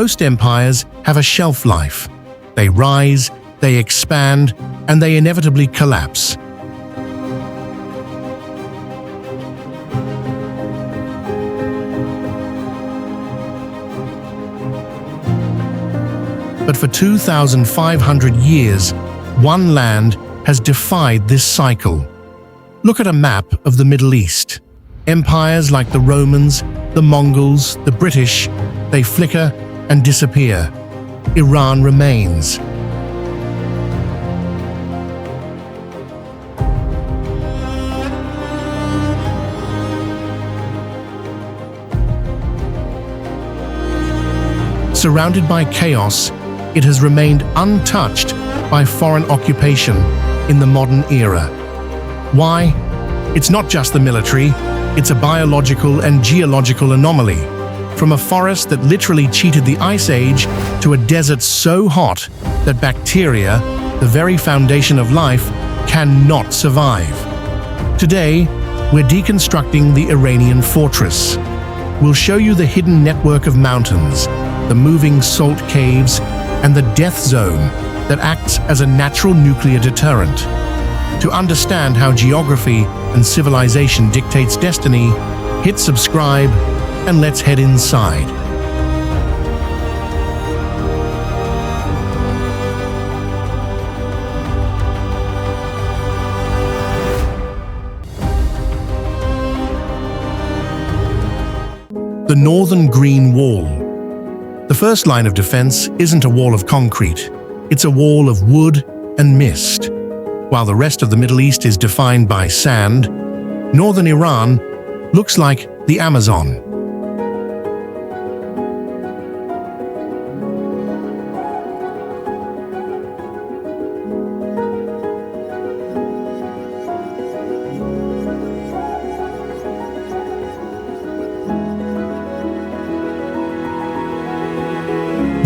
Most empires have a shelf life. They rise, they expand, and they inevitably collapse. But for 2,500 years, one land has defied this cycle. Look at a map of the Middle East. Empires like the Romans, the Mongols, the British, they flicker and disappear. Iran remains. Surrounded by chaos, it has remained untouched by foreign occupation in the modern era. Why? It's not just the military, it's a biological and geological anomaly. From a forest that literally cheated the Ice Age to a desert so hot that bacteria, the very foundation of life, cannot survive. Today, we're deconstructing the Iranian fortress. We'll show you the hidden network of mountains, the moving salt caves, and the death zone that acts as a natural nuclear deterrent. To understand how geography and civilization dictates destiny, hit subscribe and let's head inside. The Northern Green Wall. The first line of defense isn't a wall of concrete, it's a wall of wood and mist. While the rest of the Middle East is defined by sand, northern Iran looks like the Amazon.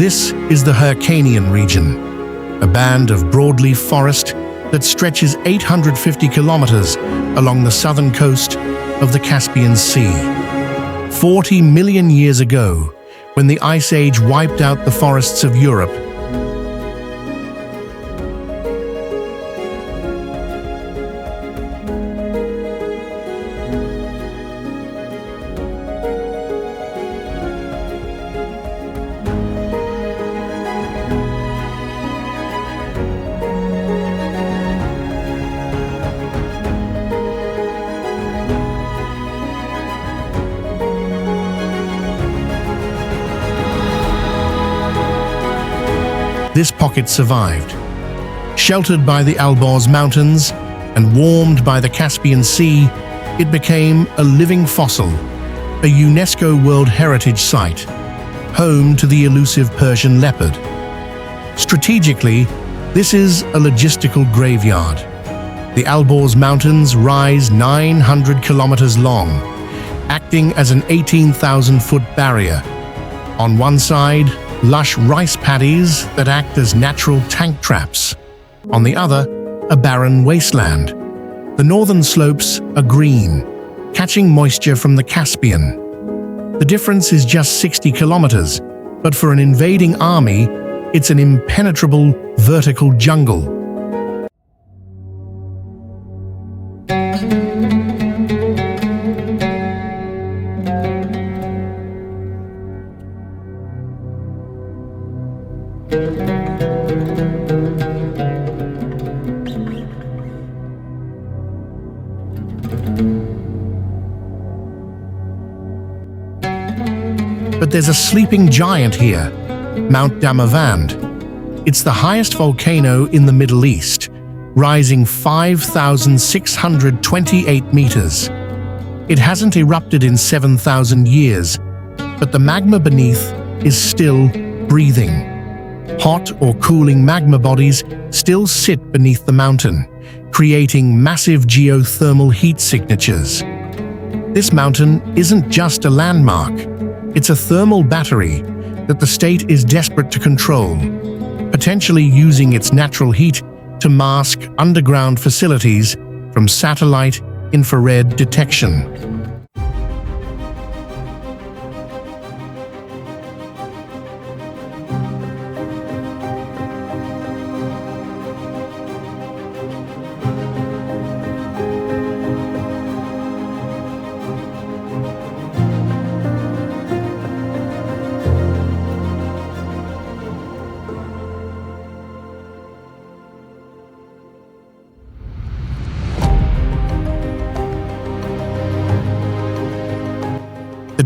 This is the Hyrcanian region, a band of broadleaf forest that stretches 850 kilometers along the southern coast of the Caspian Sea. 40 million years ago, when the Ice Age wiped out the forests of Europe, this pocket survived. Sheltered by the Alborz Mountains and warmed by the Caspian Sea, it became a living fossil, a UNESCO World Heritage Site, home to the elusive Persian leopard. Strategically, this is a logistical graveyard. The Alborz Mountains rise 900 kilometers long, acting as an 18,000-foot barrier. On one side, lush rice paddies that act as natural tank traps. On the other, a barren wasteland. The northern slopes are green, catching moisture from the Caspian. The difference is just 60 kilometers, but for an invading army, it's an impenetrable vertical jungle. But there's a sleeping giant here, Mount Damavand. It's the highest volcano in the Middle East, rising 5,628 meters. It hasn't erupted in 7,000 years, but the magma beneath is still breathing. Hot or cooling magma bodies still sit beneath the mountain, creating massive geothermal heat signatures. This mountain isn't just a landmark. It's a thermal battery that the state is desperate to control, potentially using its natural heat to mask underground facilities from satellite infrared detection.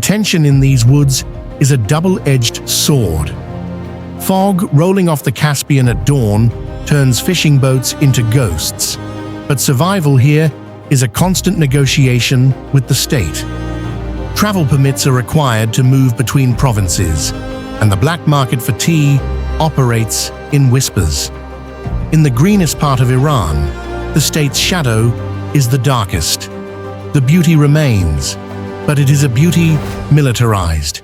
tension in these woods is a double-edged sword. Fog rolling off the Caspian at dawn turns fishing boats into ghosts, but survival here is a constant negotiation with the state. Travel permits are required to move between provinces, and the black market for tea operates in whispers. In the greenest part of Iran, the state's shadow is the darkest. The beauty remains, but it is a beauty militarized.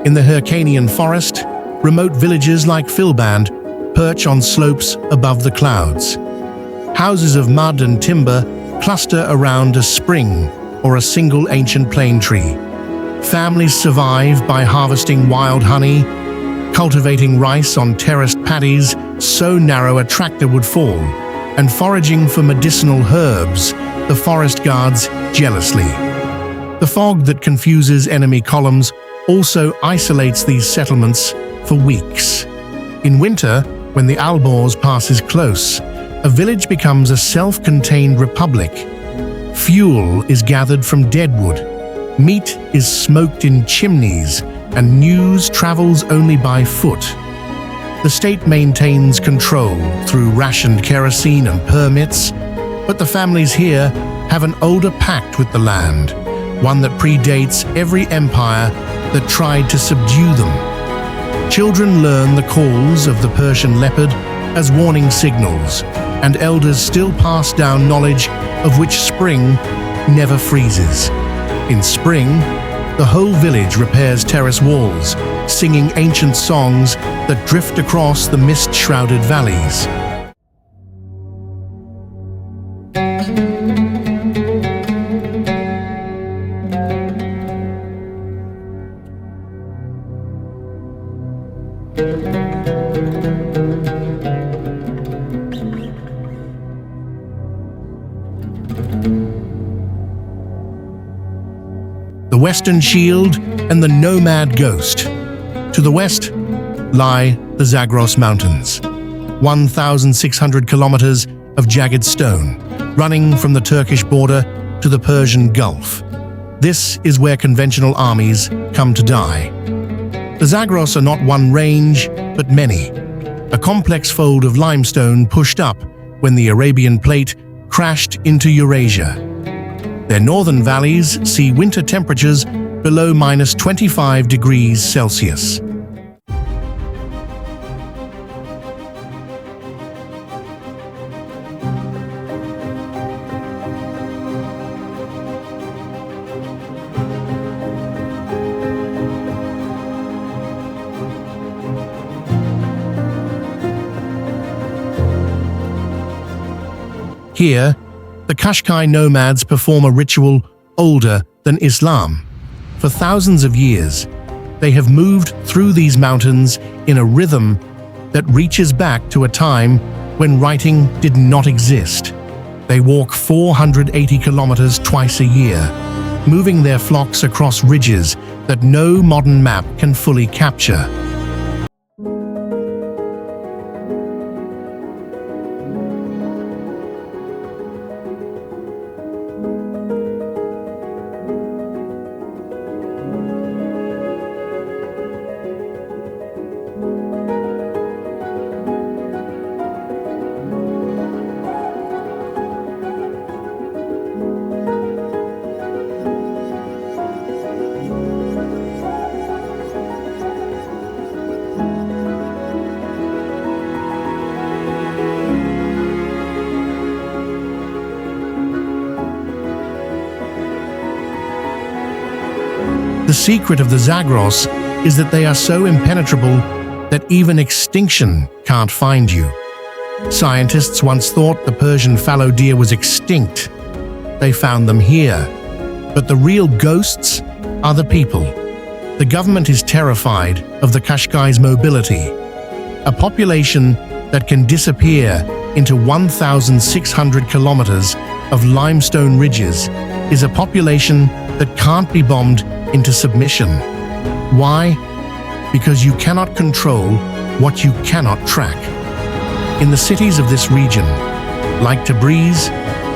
In the Hyrcanian forest, remote villages like Philband perch on slopes above the clouds. Houses of mud and timber cluster around a spring or a single ancient plane tree. Families survive by harvesting wild honey, cultivating rice on terraced paddies so narrow a tractor would fall, and foraging for medicinal herbs the forest guards jealously. The fog that confuses enemy columns also isolates these settlements for weeks. In winter, when the Alborz passes close, a village becomes a self-contained republic. Fuel is gathered from deadwood, meat is smoked in chimneys, and news travels only by foot. The state maintains control through rationed kerosene and permits, but the families here have an older pact with the land, one that predates every empire that tried to subdue them. Children learn the calls of the Persian leopard as warning signals, and elders still pass down knowledge of which spring never freezes. In spring, the whole village repairs terrace walls, singing ancient songs that drift across the mist-shrouded valleys. The Western Shield and the Nomad Ghost. To the west lie the Zagros Mountains, 1,600 kilometers of jagged stone, running from the Turkish border to the Persian Gulf. This is where conventional armies come to die. The Zagros are not one range, but many, a complex fold of limestone pushed up when the Arabian Plate crashed into Eurasia. Their northern valleys see winter temperatures below -25 degrees Celsius. Here, the Qashqai nomads perform a ritual older than Islam. For thousands of years, they have moved through these mountains in a rhythm that reaches back to a time when writing did not exist. They walk 480 kilometers twice a year, moving their flocks across ridges that no modern map can fully capture. The secret of the Zagros is that they are so impenetrable that even extinction can't find you. Scientists once thought the Persian fallow deer was extinct. They found them here. But the real ghosts are the people. The government is terrified of the Qashqai's mobility. A population that can disappear into 1,600 kilometers of limestone ridges is a population that can't be bombed into submission. Why? Because you cannot control what you cannot track. In the cities of this region, like Tabriz,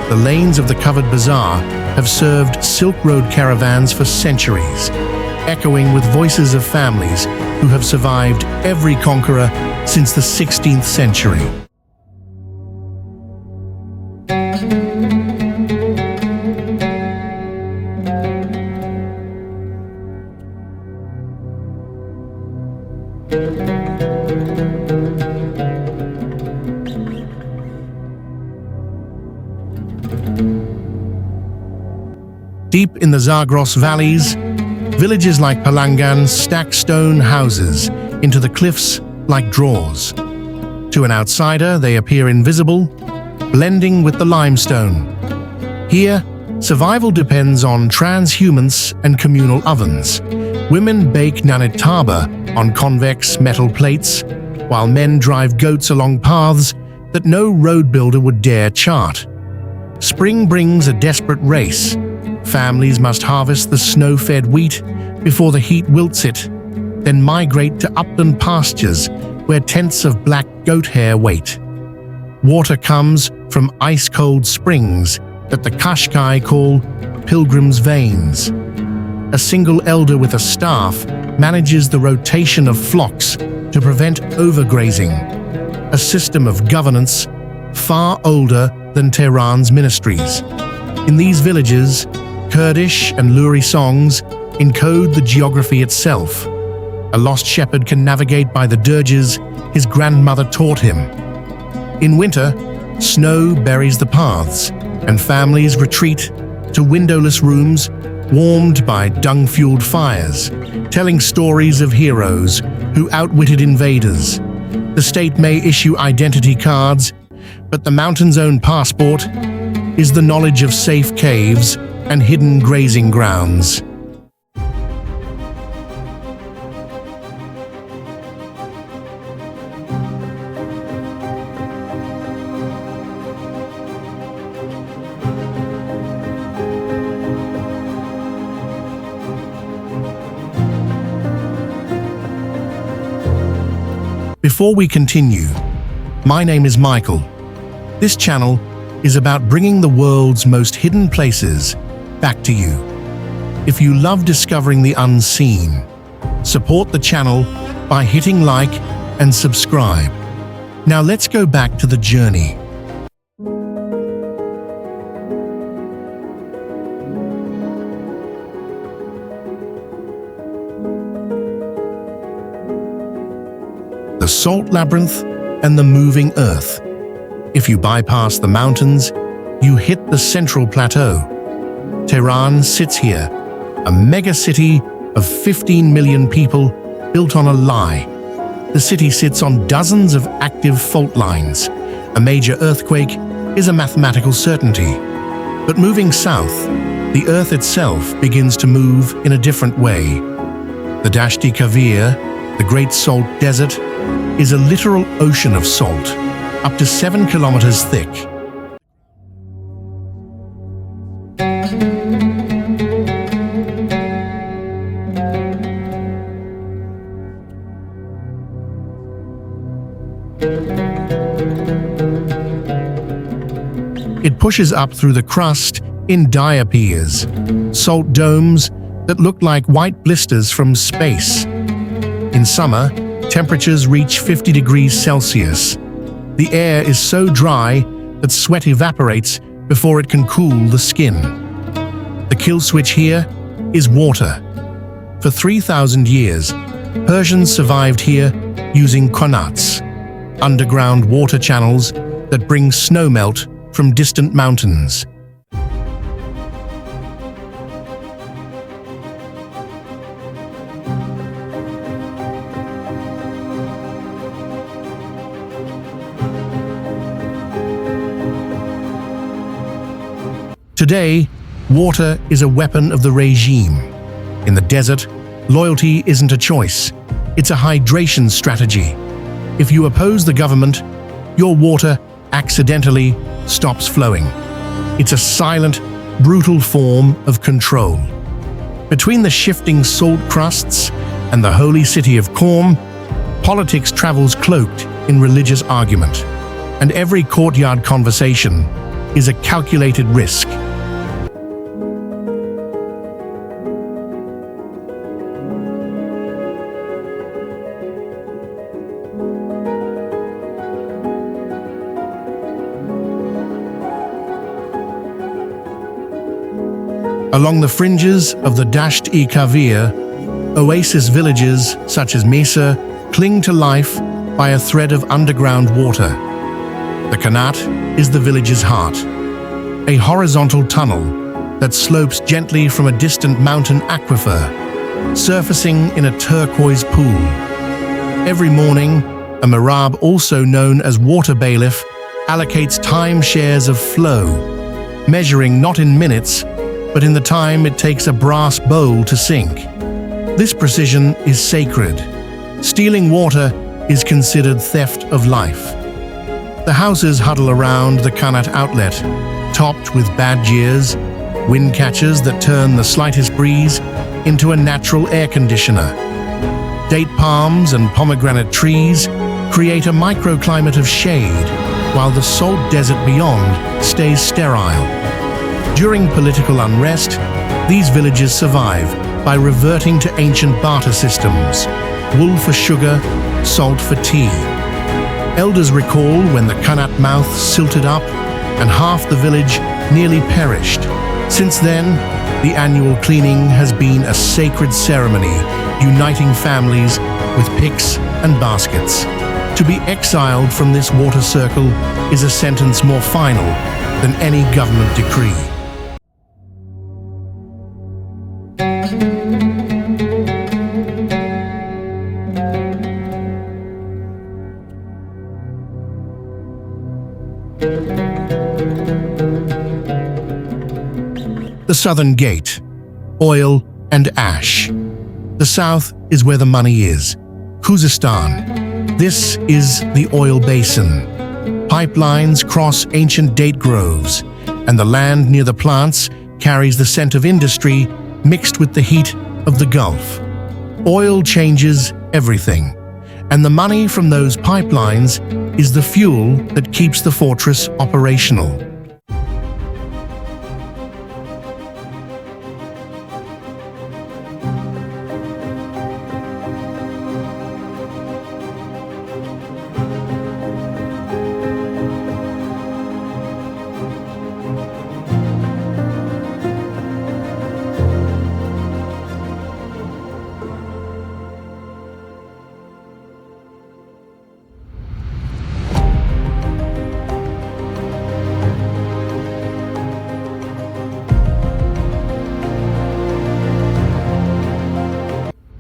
the lanes of the covered bazaar have served Silk Road caravans for centuries, echoing with voices of families who have survived every conqueror since the 16th century. Deep in the Zagros valleys, villages like Palangan stack stone houses into the cliffs like drawers. To an outsider, they appear invisible, blending with the limestone. Here, survival depends on transhumance and communal ovens. Women bake nanit taba on convex metal plates, while men drive goats along paths that no road builder would dare chart. Spring brings a desperate race. Families must harvest the snow-fed wheat before the heat wilts it, then migrate to upland pastures where tents of black goat hair wait. Water comes from ice-cold springs that the Qashqai call pilgrims' veins. A single elder with a staff manages the rotation of flocks to prevent overgrazing, a system of governance far older than Tehran's ministries. In these villages, Kurdish and Luri songs encode the geography itself. A lost shepherd can navigate by the dirges his grandmother taught him. In winter, snow buries the paths, and families retreat to windowless rooms warmed by dung-fueled fires, telling stories of heroes who outwitted invaders. The state may issue identity cards, but the mountain's own passport is the knowledge of safe caves and hidden grazing grounds. Before we continue, my name is Michael. This channel is about bringing the world's most hidden places back to you. If you love discovering the unseen, support the channel by hitting like and subscribe. Now let's go back to the journey. The Salt Labyrinth and the Moving Earth. If you bypass the mountains, you hit the central plateau. Tehran sits here, a mega-city of 15 million people built on a lie. The city sits on dozens of active fault lines. A major earthquake is a mathematical certainty. But moving south, the Earth itself begins to move in a different way. The Dasht-e Kavir, the Great Salt Desert, is a literal ocean of salt, up to 7 kilometers thick. It pushes up through the crust in diapirs, salt domes that look like white blisters from space. In summer, temperatures reach 50 degrees Celsius. The air is so dry that sweat evaporates before it can cool the skin. The kill switch here is water. For 3,000 years, Persians survived here using Qanats, underground water channels that bring snowmelt from distant mountains. Today, water is a weapon of the regime. In the desert, loyalty isn't a choice, it's a hydration strategy. If you oppose the government, your water accidentally stops flowing. It's a silent, brutal form of control. Between the shifting salt crusts and the holy city of Qom, politics travels cloaked in religious argument, and every courtyard conversation is a calculated risk. Along the fringes of the Dasht-e Kavir, oasis villages such as Mesa cling to life by a thread of underground water. The Qanat is the village's heart, a horizontal tunnel that slopes gently from a distant mountain aquifer, surfacing in a turquoise pool. Every morning, a Marab, also known as water bailiff, allocates time shares of flow, measuring not in minutes, but in the time it takes a brass bowl to sink. This precision is sacred. Stealing water is considered theft of life. The houses huddle around the Qanat outlet, topped with badgers, wind catchers that turn the slightest breeze into a natural air conditioner. Date palms and pomegranate trees create a microclimate of shade, while the salt desert beyond stays sterile. During political unrest, these villages survive by reverting to ancient barter systems: wool for sugar, salt for tea. Elders recall when the Qanat mouth silted up and half the village nearly perished. Since then, the annual cleaning has been a sacred ceremony, uniting families with picks and baskets. To be exiled from this water circle is a sentence more final than any government decree. The southern gate, oil and ash. The south is where the money is, Khuzestan. This is the oil basin. Pipelines cross ancient date groves, and the land near the plants carries the scent of industry mixed with the heat of the Gulf. Oil changes everything, and the money from those pipelines is the fuel that keeps the fortress operational.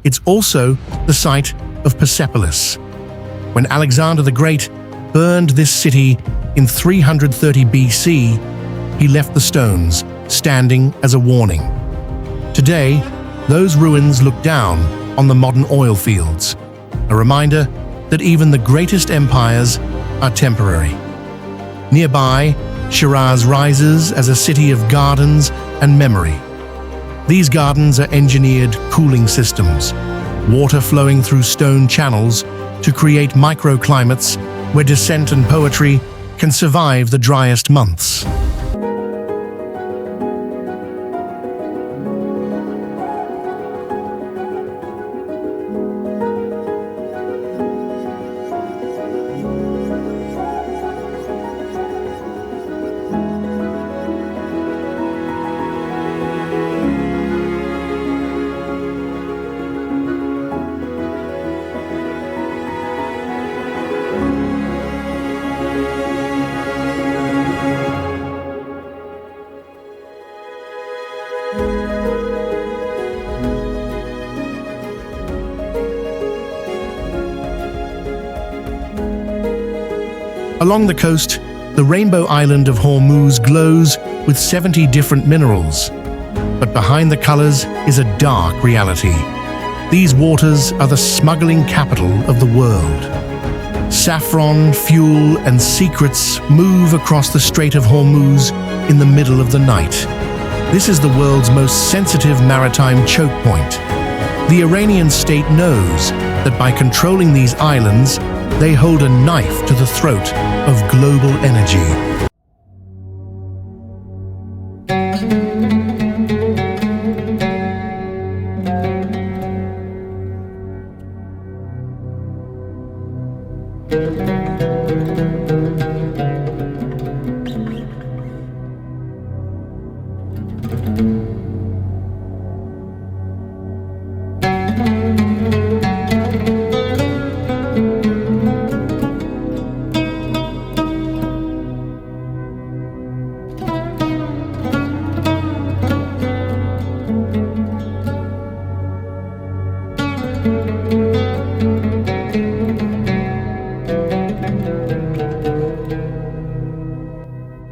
It's also the site of Persepolis. When Alexander the Great burned this city in 330 BC, he left the stones standing as a warning. Today, those ruins look down on the modern oil fields, a reminder that even the greatest empires are temporary. Nearby, Shiraz rises as a city of gardens and memory. These gardens are engineered cooling systems, water flowing through stone channels to create microclimates where dissent and poetry can survive the driest months. Along the coast, the rainbow island of Hormuz glows with 70 different minerals. But behind the colors is a dark reality. These waters are the smuggling capital of the world. Saffron, fuel, and secrets move across the Strait of Hormuz in the middle of the night. This is the world's most sensitive maritime choke point. The Iranian state knows that by controlling these islands, they hold a knife to the throat of global energy.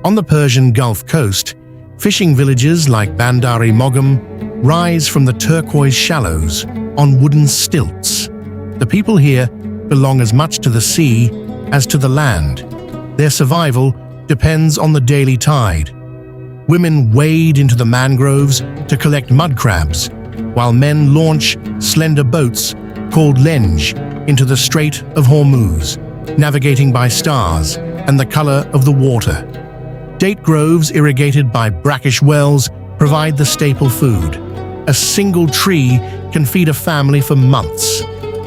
On the Persian Gulf Coast, fishing villages like Bandar-e Mogam rise from the turquoise shallows on wooden stilts. The people here belong as much to the sea as to the land. Their survival depends on the daily tide. Women wade into the mangroves to collect mud crabs, while men launch slender boats called lenge into the Strait of Hormuz, navigating by stars and the color of the water. Date groves irrigated by brackish wells provide the staple food. A single tree can feed a family for months.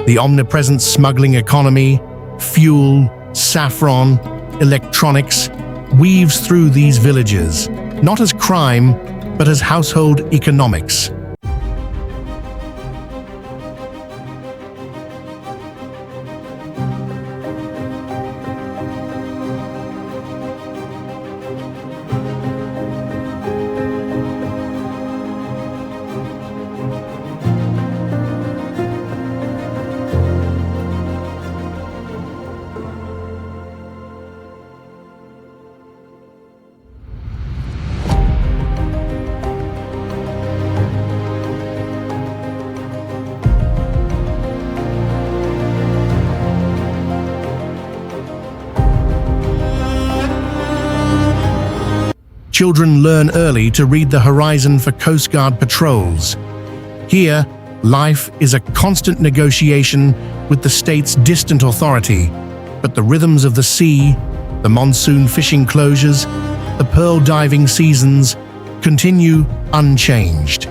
The omnipresent smuggling economy, fuel, saffron, electronics, weaves through these villages, not as crime, but as household economics. Children learn early to read the horizon for Coast Guard patrols. Here, life is a constant negotiation with the state's distant authority, but the rhythms of the sea, the monsoon fishing closures, the pearl diving seasons continue unchanged.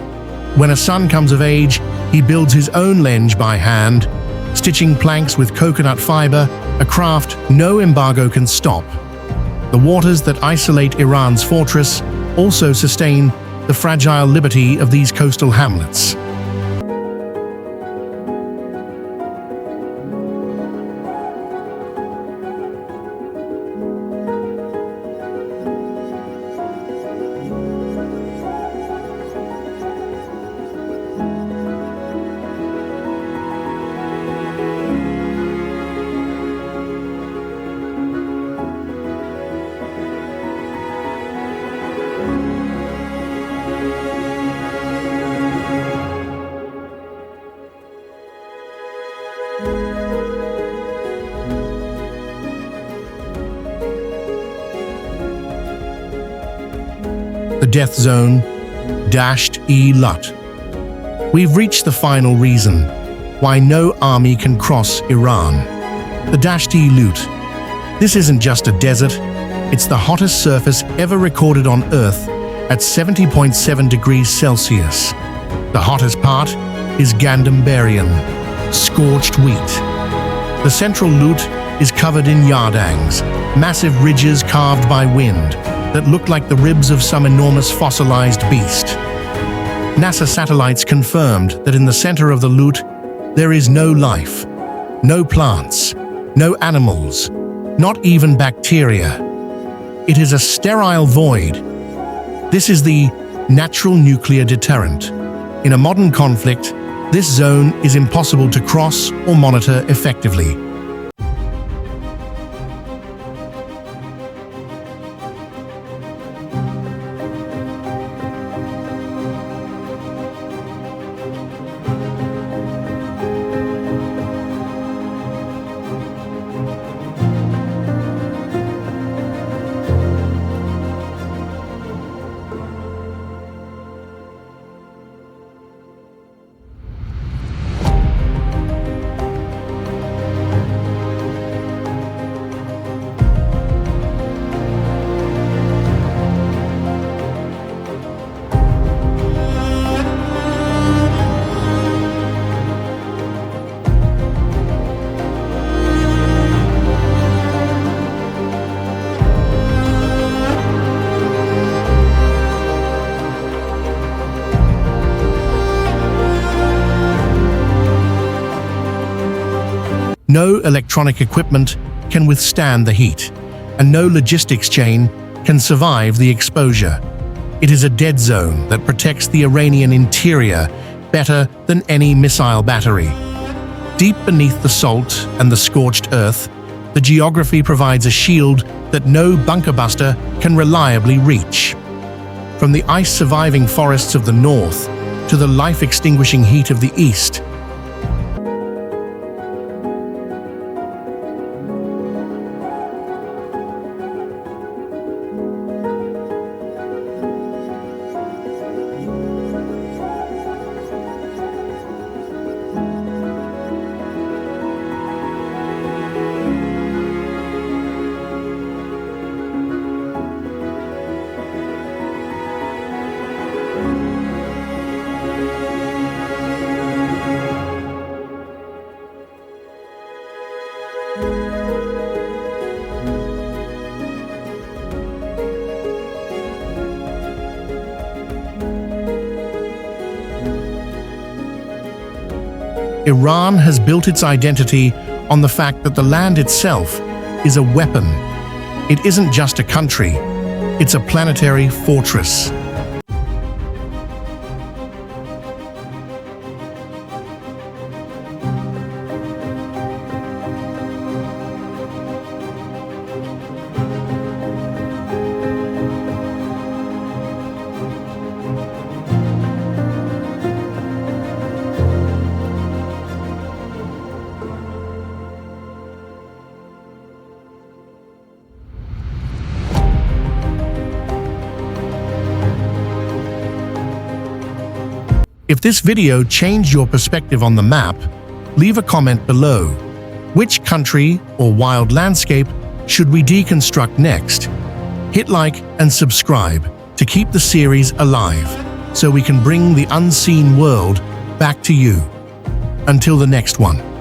When a son comes of age, he builds his own lenge by hand, stitching planks with coconut fiber, a craft no embargo can stop. The waters that isolate Iran's fortress also sustain the fragile liberty of these coastal hamlets. The death zone, Dasht-e Lut. We've reached the final reason why no army can cross Iran. The Dasht-e Lut. This isn't just a desert, it's the hottest surface ever recorded on Earth at 70.7 degrees Celsius. The hottest part is Gandambarian, scorched wheat. The central Lut is covered in yardangs, massive ridges carved by wind that look like the ribs of some enormous fossilized beast. NASA satellites confirmed that in the center of the Lut, there is no life, no plants, no animals, not even bacteria. It is a sterile void. This is the natural nuclear deterrent. In a modern conflict, this zone is impossible to cross or monitor effectively. electronic equipment can withstand the heat, and no logistics chain can survive the exposure. It is a dead zone that protects the Iranian interior better than any missile battery. Deep beneath the salt and the scorched earth, the geography provides a shield that no bunker buster can reliably reach. From the ice-surviving forests of the north to the life-extinguishing heat of the east, Iran has built its identity on the fact that the land itself is a weapon. It isn't just a country, it's a planetary fortress. If this video changed your perspective on the map, leave a comment below. Which country or wild landscape should we deconstruct next? Hit like and subscribe to keep the series alive so we can bring the unseen world back to you. Until the next one.